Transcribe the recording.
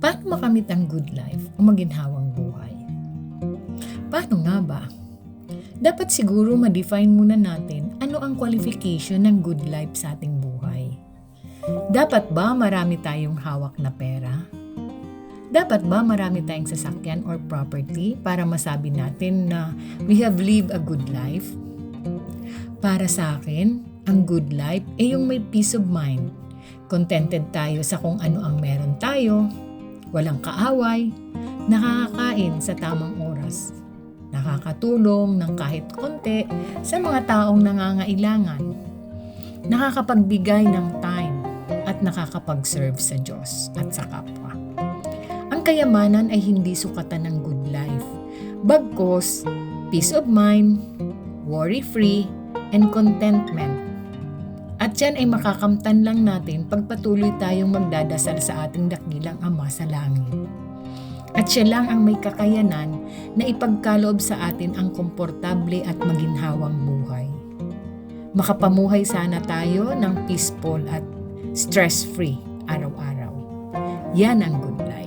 Paano makamit ang good life o maginhawang buhay? Paano nga ba? Dapat siguro ma-define muna natin ano ang qualification ng good life sa ating buhay. Dapat ba marami tayong hawak na pera? Dapat ba marami tayong sasakyan or property para masabi natin na we have lived a good life? Para sa akin, ang good life ay yung may peace of mind. Contented tayo sa kung ano ang meron tayo, walang kaaway, nakakakain sa tamang oras, nakakatulong ng kahit konti sa mga taong nangangailangan, nakakapagbigay ng time at nakakapag-serve sa Diyos at sa kapwa. Ang kayamanan ay hindi sukatan ng good life, bagkus peace of mind, worry-free, and contentment. At yan ay makakamtan lang natin pagpatuloy tayong magdadasal sa ating dakilang Ama sa langit. At siya lang ang may kakayanan na ipagkaloob sa atin ang komportable at maginhawang buhay. Makapamuhay sana tayo ng peaceful at stress-free araw-araw. Yan ang good life.